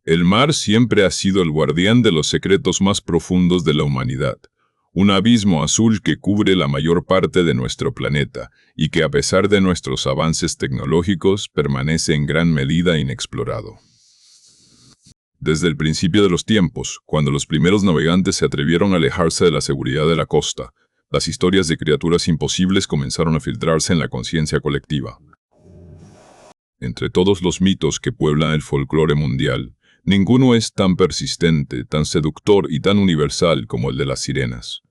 El mar siempre ha sido el guardián de los secretos más profundos de la humanidad. Un abismo azul que cubre la mayor parte de nuestro planeta y que, a pesar de nuestros avances tecnológicos, permanece en gran medida inexplorado. Desde el principio de los tiempos, cuando los primeros navegantes se atrevieron a alejarse de la seguridad de la costa, las historias de criaturas imposibles comenzaron a filtrarse en la conciencia colectiva. Entre todos los mitos que pueblan el folclore mundial, ninguno es tan persistente, tan seductor y tan universal como el de las sirenas.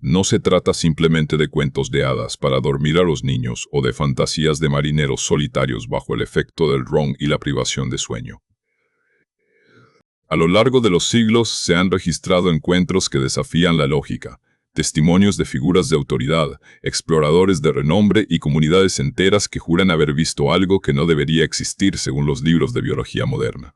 No se trata simplemente de cuentos de hadas para dormir a los niños o de fantasías de marineros solitarios bajo el efecto del ron y la privación de sueño. A lo largo de los siglos se han registrado encuentros que desafían la lógica, testimonios de figuras de autoridad, exploradores de renombre y comunidades enteras que juran haber visto algo que no debería existir según los libros de biología moderna.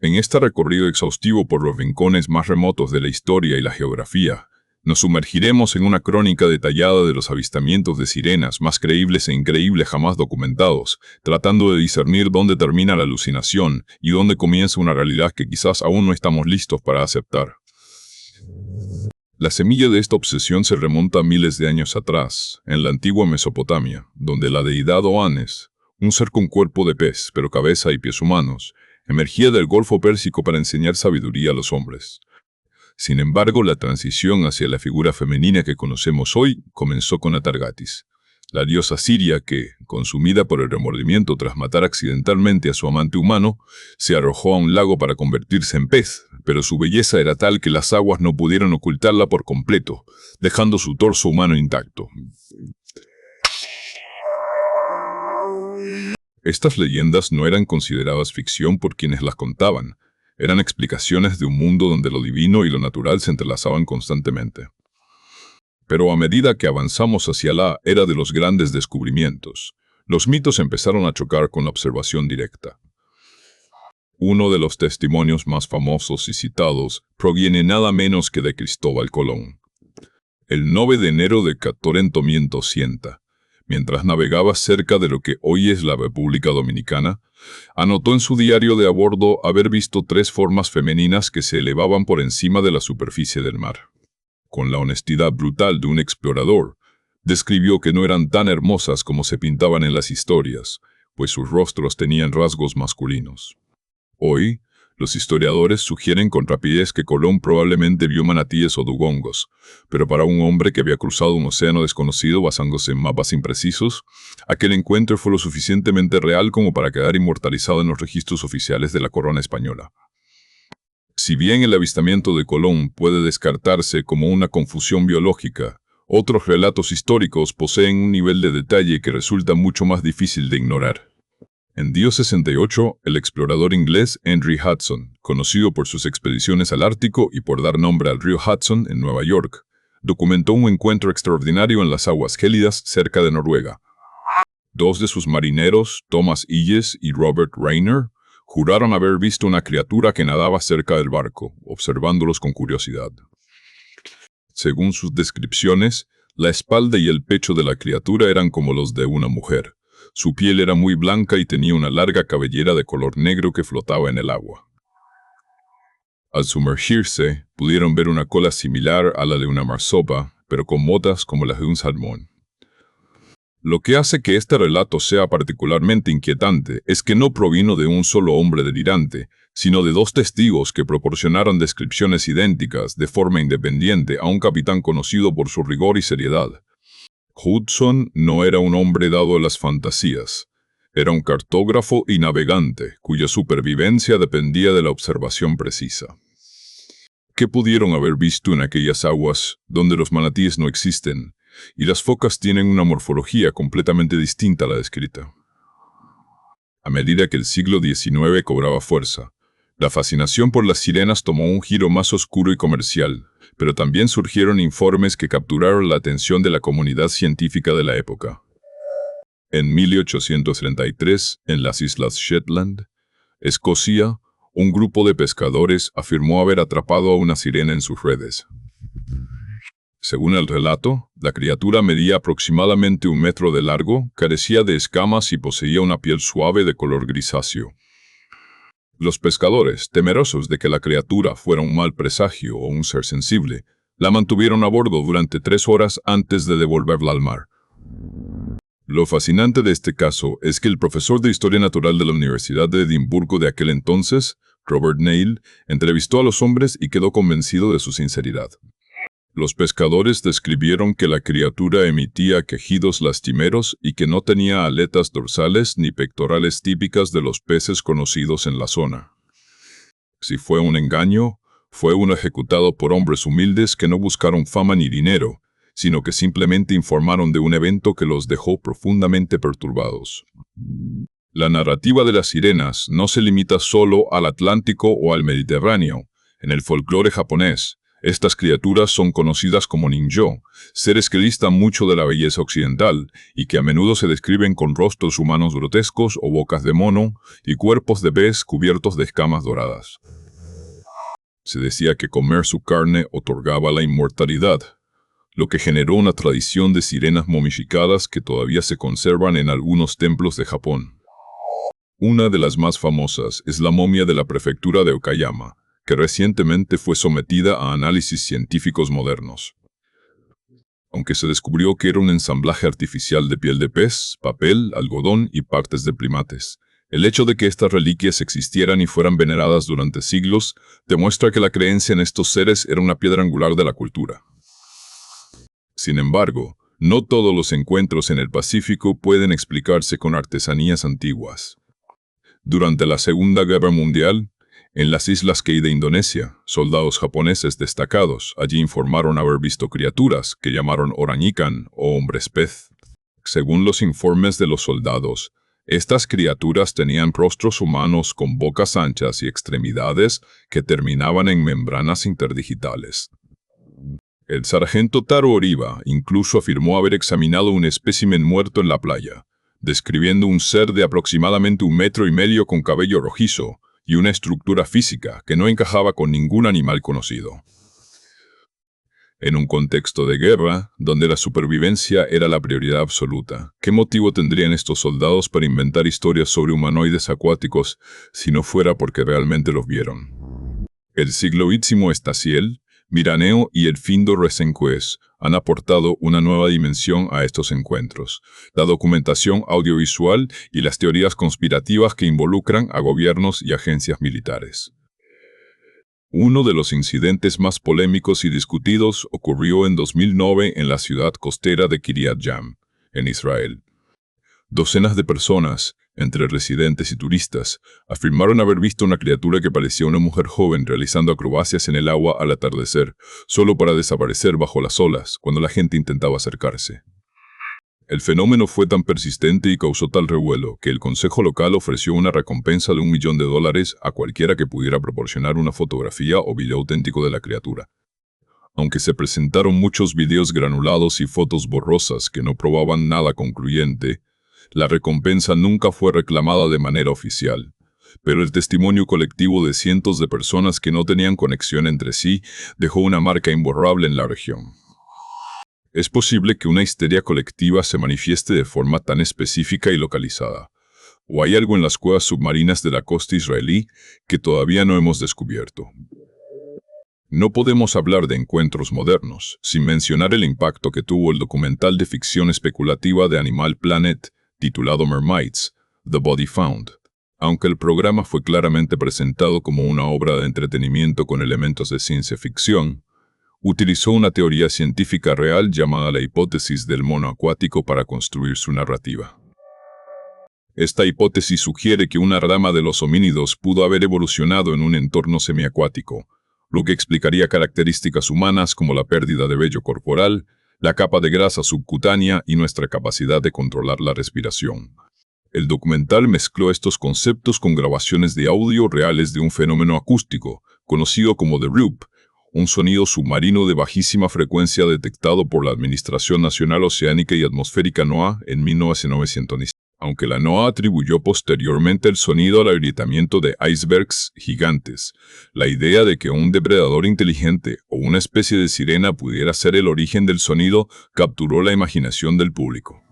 En este recorrido exhaustivo por los rincones más remotos de la historia y la geografía, nos sumergiremos en una crónica detallada de los avistamientos de sirenas más creíbles e increíbles jamás documentados, tratando de discernir dónde termina la alucinación y dónde comienza una realidad que quizás aún no estamos listos para aceptar. La semilla de esta obsesión se remonta a miles de años atrás, en la antigua Mesopotamia, donde la deidad Oannes, un ser con cuerpo de pez, pero cabeza y pies humanos, emergía del Golfo Pérsico para enseñar sabiduría a los hombres. Sin embargo, la transición hacia la figura femenina que conocemos hoy comenzó con Atargatis, la diosa siria que, consumida por el remordimiento tras matar accidentalmente a su amante humano, se arrojó a un lago para convertirse en pez, pero su belleza era tal que las aguas no pudieron ocultarla por completo, dejando su torso humano intacto. Estas leyendas no eran consideradas ficción por quienes las contaban. Eran explicaciones de un mundo donde lo divino y lo natural se entrelazaban constantemente. Pero a medida que avanzamos hacia la era de los grandes descubrimientos, los mitos empezaron a chocar con la observación directa. Uno de los testimonios más famosos y citados proviene nada menos que de Cristóbal Colón. El 9 de enero de 1480, mientras navegaba cerca de lo que hoy es la República Dominicana, anotó en su diario de a bordo haber visto 3 formas femeninas que se elevaban por encima de la superficie del mar. Con la honestidad brutal de un explorador, describió que no eran tan hermosas como se pintaban en las historias, pues sus rostros tenían rasgos masculinos. Hoy, los historiadores sugieren con rapidez que Colón probablemente vio manatíes o dugongos, pero para un hombre que había cruzado un océano desconocido basándose en mapas imprecisos, aquel encuentro fue lo suficientemente real como para quedar inmortalizado en los registros oficiales de la corona española. Si bien el avistamiento de Colón puede descartarse como una confusión biológica, otros relatos históricos poseen un nivel de detalle que resulta mucho más difícil de ignorar. En Dios 68, el explorador inglés Henry Hudson, conocido por sus expediciones al Ártico y por dar nombre al río Hudson en Nueva York, documentó un encuentro extraordinario en las aguas gélidas cerca de Noruega. 2 de sus marineros, Thomas Illes y Robert Rayner, juraron haber visto una criatura que nadaba cerca del barco, observándolos con curiosidad. Según sus descripciones, la espalda y el pecho de la criatura eran como los de una mujer. Su piel era muy blanca y tenía una larga cabellera de color negro que flotaba en el agua. Al sumergirse, pudieron ver una cola similar a la de una marsopa, pero con motas como las de un salmón. Lo que hace que este relato sea particularmente inquietante es que no provino de un solo hombre delirante, sino de 2 testigos que proporcionaron descripciones idénticas de forma independiente a un capitán conocido por su rigor y seriedad. Hudson no era un hombre dado a las fantasías. Era un cartógrafo y navegante, cuya supervivencia dependía de la observación precisa. ¿Qué pudieron haber visto en aquellas aguas donde los manatíes no existen y las focas tienen una morfología completamente distinta a la descrita? A medida que el siglo XIX cobraba fuerza, la fascinación por las sirenas tomó un giro más oscuro y comercial, pero también surgieron informes que capturaron la atención de la comunidad científica de la época. En 1833, en las Islas Shetland, Escocia, un grupo de pescadores afirmó haber atrapado a una sirena en sus redes. Según el relato, la criatura medía aproximadamente 1 metro de largo, carecía de escamas y poseía una piel suave de color grisáceo. Los pescadores, temerosos de que la criatura fuera un mal presagio o un ser sensible, la mantuvieron a bordo durante 3 horas antes de devolverla al mar. Lo fascinante de este caso es que el profesor de Historia Natural de la Universidad de Edimburgo de aquel entonces, Robert Neil, entrevistó a los hombres y quedó convencido de su sinceridad. Los pescadores describieron que la criatura emitía quejidos lastimeros y que no tenía aletas dorsales ni pectorales típicas de los peces conocidos en la zona. Si fue un engaño, fue uno ejecutado por hombres humildes que no buscaron fama ni dinero, sino que simplemente informaron de un evento que los dejó profundamente perturbados. La narrativa de las sirenas no se limita solo al Atlántico o al Mediterráneo. En el folclore japonés, estas criaturas son conocidas como ninjō, seres que distan mucho de la belleza occidental y que a menudo se describen con rostros humanos grotescos o bocas de mono y cuerpos de pez cubiertos de escamas doradas. Se decía que comer su carne otorgaba la inmortalidad, lo que generó una tradición de sirenas momificadas que todavía se conservan en algunos templos de Japón. Una de las más famosas es la momia de la prefectura de Okayama, que recientemente fue sometida a análisis científicos modernos. Aunque se descubrió que era un ensamblaje artificial de piel de pez, papel, algodón y partes de primates, el hecho de que estas reliquias existieran y fueran veneradas durante siglos demuestra que la creencia en estos seres era una piedra angular de la cultura. Sin embargo, no todos los encuentros en el Pacífico pueden explicarse con artesanías antiguas. Durante la Segunda Guerra Mundial, en las Islas Kei de Indonesia, soldados japoneses destacados allí informaron haber visto criaturas que llamaron Orangikan o hombres pez. Según los informes de los soldados, estas criaturas tenían rostros humanos con bocas anchas y extremidades que terminaban en membranas interdigitales. El sargento Taro Oriba incluso afirmó haber examinado un espécimen muerto en la playa, describiendo un ser de aproximadamente 1,5 metros con cabello rojizo y una estructura física que no encajaba con ningún animal conocido. En un contexto de guerra, donde la supervivencia era la prioridad absoluta, ¿qué motivo tendrían estos soldados para inventar historias sobre humanoides acuáticos si no fuera porque realmente los vieron? El sigloísimo Estaciel, Miraneo y el Findo Resenquez han aportado una nueva dimensión a estos encuentros, la documentación audiovisual y las teorías conspirativas que involucran a gobiernos y agencias militares. Uno de los incidentes más polémicos y discutidos ocurrió en 2009 en la ciudad costera de Kiryat Yam, en Israel. Docenas de personas, entre residentes y turistas, afirmaron haber visto una criatura que parecía una mujer joven realizando acrobacias en el agua al atardecer, solo para desaparecer bajo las olas cuando la gente intentaba acercarse. El fenómeno fue tan persistente y causó tal revuelo que el consejo local ofreció una recompensa de $1 millón a cualquiera que pudiera proporcionar una fotografía o video auténtico de la criatura. Aunque se presentaron muchos videos granulados y fotos borrosas que no probaban nada concluyente, la recompensa nunca fue reclamada de manera oficial, pero el testimonio colectivo de cientos de personas que no tenían conexión entre sí dejó una marca imborrable en la región. Es posible que una histeria colectiva se manifieste de forma tan específica y localizada, o hay algo en las cuevas submarinas de la costa israelí que todavía no hemos descubierto. No podemos hablar de encuentros modernos sin mencionar el impacto que tuvo el documental de ficción especulativa de Animal Planet, titulado Mermaids, The Body Found. Aunque el programa fue claramente presentado como una obra de entretenimiento con elementos de ciencia ficción, utilizó una teoría científica real llamada la hipótesis del mono acuático para construir su narrativa. Esta hipótesis sugiere que una rama de los homínidos pudo haber evolucionado en un entorno semiacuático, lo que explicaría características humanas como la pérdida de vello corporal, la capa de grasa subcutánea y nuestra capacidad de controlar la respiración. El documental mezcló estos conceptos con grabaciones de audio reales de un fenómeno acústico, conocido como The Roop, un sonido submarino de bajísima frecuencia detectado por la Administración Nacional Oceánica y Atmosférica NOAA en 1990. Aunque la NOAA atribuyó posteriormente el sonido al agrietamiento de icebergs gigantes, la idea de que un depredador inteligente o una especie de sirena pudiera ser el origen del sonido capturó la imaginación del público.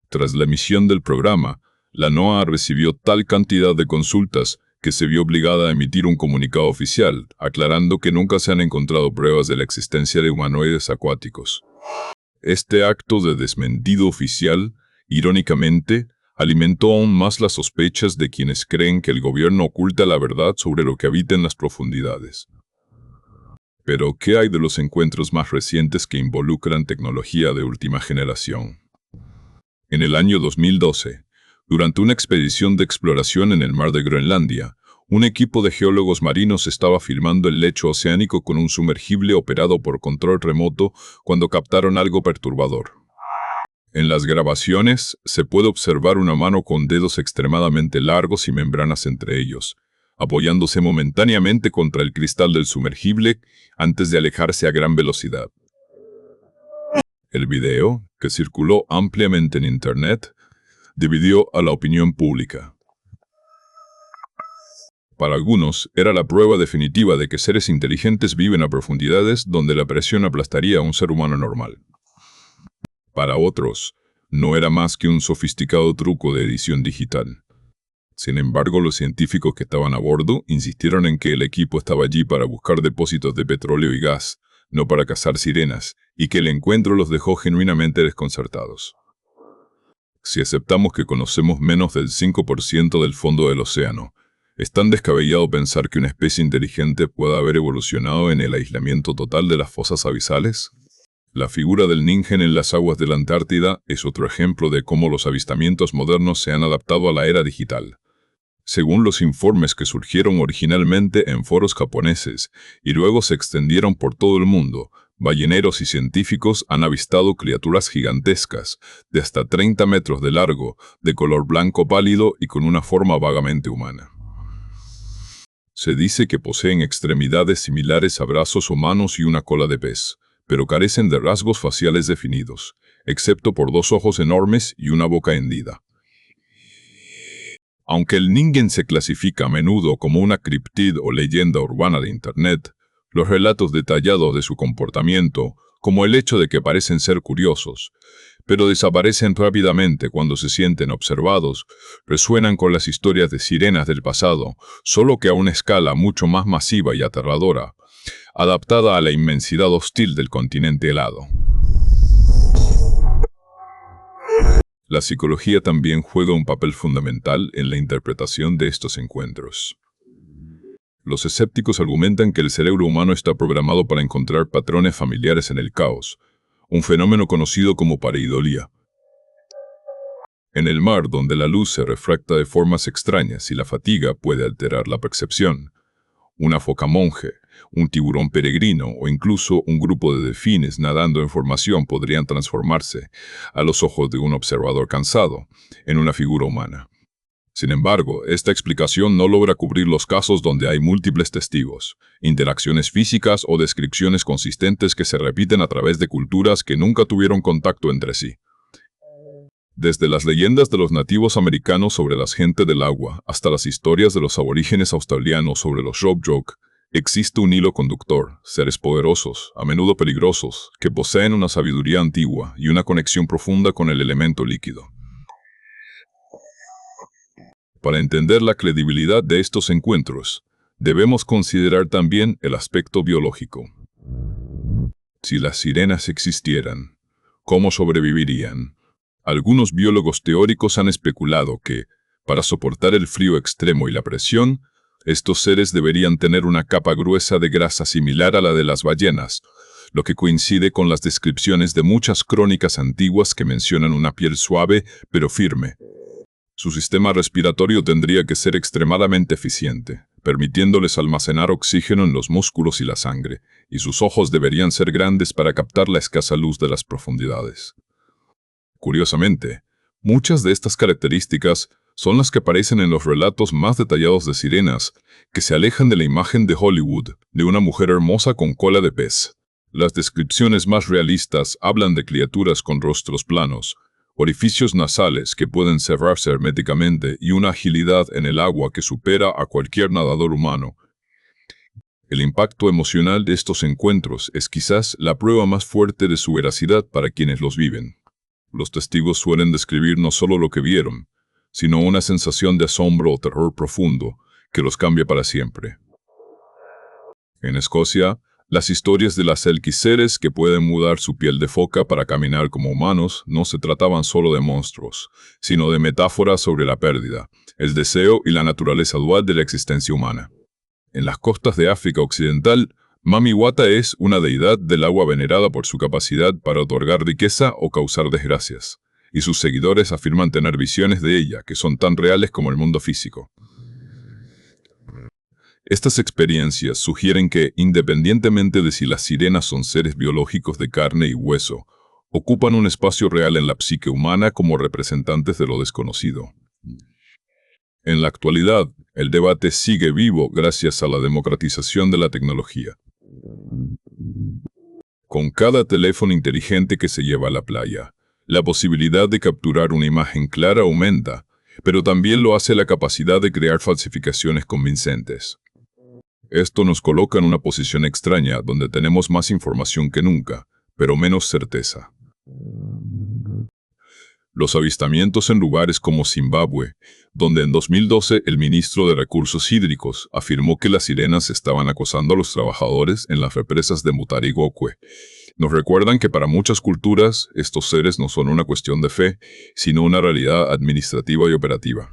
Tras la emisión del programa, la NOAA recibió tal cantidad de consultas que se vio obligada a emitir un comunicado oficial, aclarando que nunca se han encontrado pruebas de la existencia de humanoides acuáticos. Este acto de desmentido oficial, irónicamente, alimentó aún más las sospechas de quienes creen que el gobierno oculta la verdad sobre lo que habita en las profundidades. Pero, ¿qué hay de los encuentros más recientes que involucran tecnología de última generación? En el año 2012, durante una expedición de exploración en el mar de Groenlandia, un equipo de geólogos marinos estaba filmando el lecho oceánico con un sumergible operado por control remoto cuando captaron algo perturbador. En las grabaciones se puede observar una mano con dedos extremadamente largos y membranas entre ellos, apoyándose momentáneamente contra el cristal del sumergible antes de alejarse a gran velocidad. El video, que circuló ampliamente en Internet, dividió a la opinión pública. Para algunos, era la prueba definitiva de que seres inteligentes viven a profundidades donde la presión aplastaría a un ser humano normal. Para otros, no era más que un sofisticado truco de edición digital. Sin embargo, los científicos que estaban a bordo insistieron en que el equipo estaba allí para buscar depósitos de petróleo y gas, no para cazar sirenas, y que el encuentro los dejó genuinamente desconcertados. Si aceptamos que conocemos menos del 5% del fondo del océano, ¿es tan descabellado pensar que una especie inteligente pueda haber evolucionado en el aislamiento total de las fosas abisales? La figura del Ningen en las aguas de la Antártida es otro ejemplo de cómo los avistamientos modernos se han adaptado a la era digital. Según los informes que surgieron originalmente en foros japoneses y luego se extendieron por todo el mundo, balleneros y científicos han avistado criaturas gigantescas, de hasta 30 metros de largo, de color blanco pálido y con una forma vagamente humana. Se dice que poseen extremidades similares a brazos humanos y una cola de pez, pero carecen de rasgos faciales definidos, excepto por 2 ojos enormes y una boca hendida. Aunque el Ningen se clasifica a menudo como una criptid o leyenda urbana de Internet, los relatos detallados de su comportamiento, como el hecho de que parecen ser curiosos, pero desaparecen rápidamente cuando se sienten observados, resuenan con las historias de sirenas del pasado, solo que a una escala mucho más masiva y aterradora, adaptada a la inmensidad hostil del continente helado. La psicología también juega un papel fundamental en la interpretación de estos encuentros. Los escépticos argumentan que el cerebro humano está programado para encontrar patrones familiares en el caos, un fenómeno conocido como pareidolia. En el mar, donde la luz se refracta de formas extrañas y la fatiga puede alterar la percepción, una foca monje, un tiburón peregrino o incluso un grupo de delfines nadando en formación podrían transformarse, a los ojos de un observador cansado, en una figura humana. Sin embargo, esta explicación no logra cubrir los casos donde hay múltiples testigos, interacciones físicas o descripciones consistentes que se repiten a través de culturas que nunca tuvieron contacto entre sí. Desde las leyendas de los nativos americanos sobre las gentes del agua hasta las historias de los aborígenes australianos sobre los Shopjoke, existe un hilo conductor, seres poderosos, a menudo peligrosos, que poseen una sabiduría antigua y una conexión profunda con el elemento líquido. Para entender la credibilidad de estos encuentros, debemos considerar también el aspecto biológico. Si las sirenas existieran, ¿cómo sobrevivirían? Algunos biólogos teóricos han especulado que, para soportar el frío extremo y la presión, estos seres deberían tener una capa gruesa de grasa similar a la de las ballenas, lo que coincide con las descripciones de muchas crónicas antiguas que mencionan una piel suave pero firme. Su sistema respiratorio tendría que ser extremadamente eficiente, permitiéndoles almacenar oxígeno en los músculos y la sangre, y sus ojos deberían ser grandes para captar la escasa luz de las profundidades. Curiosamente, muchas de estas características son las que aparecen en los relatos más detallados de sirenas, que se alejan de la imagen de Hollywood, de una mujer hermosa con cola de pez. Las descripciones más realistas hablan de criaturas con rostros planos, orificios nasales que pueden cerrarse herméticamente y una agilidad en el agua que supera a cualquier nadador humano. El impacto emocional de estos encuentros es quizás la prueba más fuerte de su veracidad para quienes los viven. Los testigos suelen describir no solo lo que vieron, sino una sensación de asombro o terror profundo, que los cambia para siempre. En Escocia, las historias de las elquiseres que pueden mudar su piel de foca para caminar como humanos no se trataban solo de monstruos, sino de metáforas sobre la pérdida, el deseo y la naturaleza dual de la existencia humana. En las costas de África Occidental, Mami Wata es una deidad del agua venerada por su capacidad para otorgar riqueza o causar desgracias, y sus seguidores afirman tener visiones de ella que son tan reales como el mundo físico. Estas experiencias sugieren que, independientemente de si las sirenas son seres biológicos de carne y hueso, ocupan un espacio real en la psique humana como representantes de lo desconocido. En la actualidad, el debate sigue vivo gracias a la democratización de la tecnología. Con cada teléfono inteligente que se lleva a la playa, la posibilidad de capturar una imagen clara aumenta, pero también lo hace la capacidad de crear falsificaciones convincentes. Esto nos coloca en una posición extraña donde tenemos más información que nunca, pero menos certeza. Los avistamientos en lugares como Zimbabue, donde en 2012 el ministro de Recursos Hídricos afirmó que las sirenas estaban acosando a los trabajadores en las represas de Mutarigokwe, nos recuerdan que para muchas culturas estos seres no son una cuestión de fe, sino una realidad administrativa y operativa.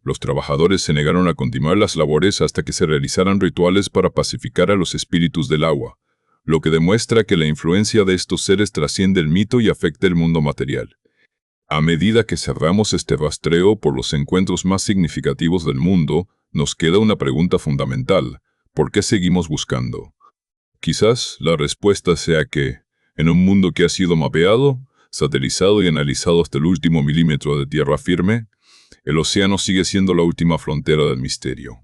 Los trabajadores se negaron a continuar las labores hasta que se realizaran rituales para pacificar a los espíritus del agua, lo que demuestra que la influencia de estos seres trasciende el mito y afecta el mundo material. A medida que cerramos este rastreo por los encuentros más significativos del mundo, nos queda una pregunta fundamental: ¿por qué seguimos buscando? Quizás la respuesta sea que, en un mundo que ha sido mapeado, satelizado y analizado hasta el último milímetro de tierra firme, el océano sigue siendo la última frontera del misterio.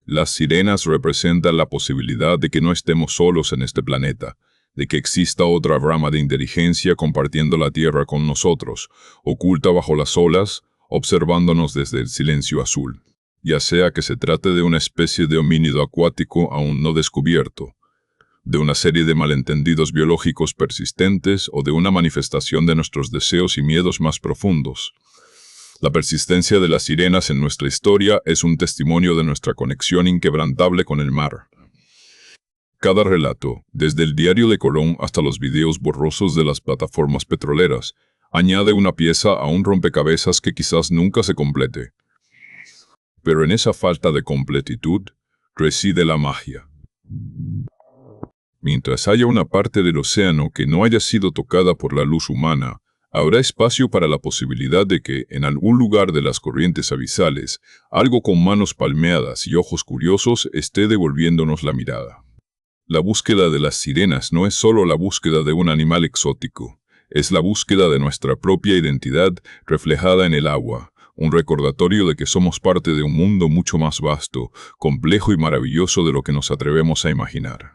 Las sirenas representan la posibilidad de que no estemos solos en este planeta, de que exista otra rama de inteligencia compartiendo la tierra con nosotros, oculta bajo las olas, observándonos desde el silencio azul. Ya sea que se trate de una especie de homínido acuático aún no descubierto, de una serie de malentendidos biológicos persistentes o de una manifestación de nuestros deseos y miedos más profundos. La persistencia de las sirenas en nuestra historia es un testimonio de nuestra conexión inquebrantable con el mar. Cada relato, desde el diario de Colón hasta los videos borrosos de las plataformas petroleras, añade una pieza a un rompecabezas que quizás nunca se complete. Pero en esa falta de completitud reside la magia. Mientras haya una parte del océano que no haya sido tocada por la luz humana, habrá espacio para la posibilidad de que, en algún lugar de las corrientes abisales, algo con manos palmeadas y ojos curiosos esté devolviéndonos la mirada. La búsqueda de las sirenas no es solo la búsqueda de un animal exótico, es la búsqueda de nuestra propia identidad reflejada en el agua, un recordatorio de que somos parte de un mundo mucho más vasto, complejo y maravilloso de lo que nos atrevemos a imaginar.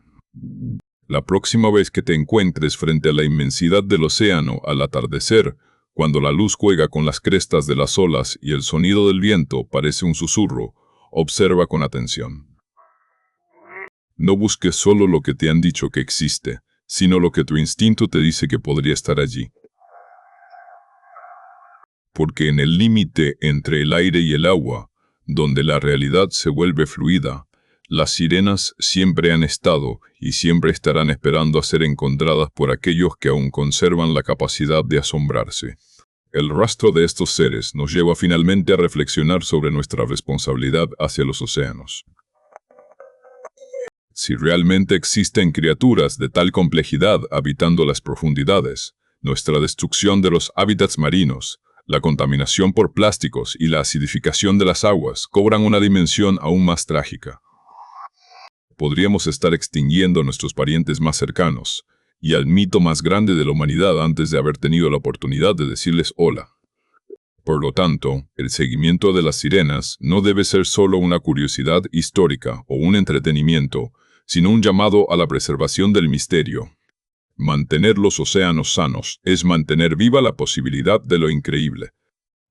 La próxima vez que te encuentres frente a la inmensidad del océano al atardecer, cuando la luz juega con las crestas de las olas y el sonido del viento parece un susurro, observa con atención. No busques solo lo que te han dicho que existe, sino lo que tu instinto te dice que podría estar allí. Porque en el límite entre el aire y el agua, donde la realidad se vuelve fluida, las sirenas siempre han estado y siempre estarán esperando a ser encontradas por aquellos que aún conservan la capacidad de asombrarse. El rastro de estos seres nos lleva finalmente a reflexionar sobre nuestra responsabilidad hacia los océanos. Si realmente existen criaturas de tal complejidad habitando las profundidades, nuestra destrucción de los hábitats marinos, la contaminación por plásticos y la acidificación de las aguas cobran una dimensión aún más trágica. Podríamos estar extinguiendo a nuestros parientes más cercanos y al mito más grande de la humanidad antes de haber tenido la oportunidad de decirles hola. Por lo tanto, el seguimiento de las sirenas no debe ser solo una curiosidad histórica o un entretenimiento, sino un llamado a la preservación del misterio. Mantener los océanos sanos es mantener viva la posibilidad de lo increíble.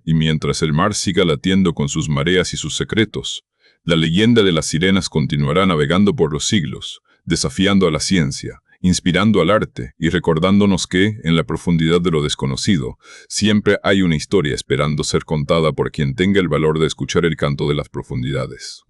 Y mientras el mar siga latiendo con sus mareas y sus secretos, la leyenda de las sirenas continuará navegando por los siglos, desafiando a la ciencia, inspirando al arte y recordándonos que, en la profundidad de lo desconocido, siempre hay una historia esperando ser contada por quien tenga el valor de escuchar el canto de las profundidades.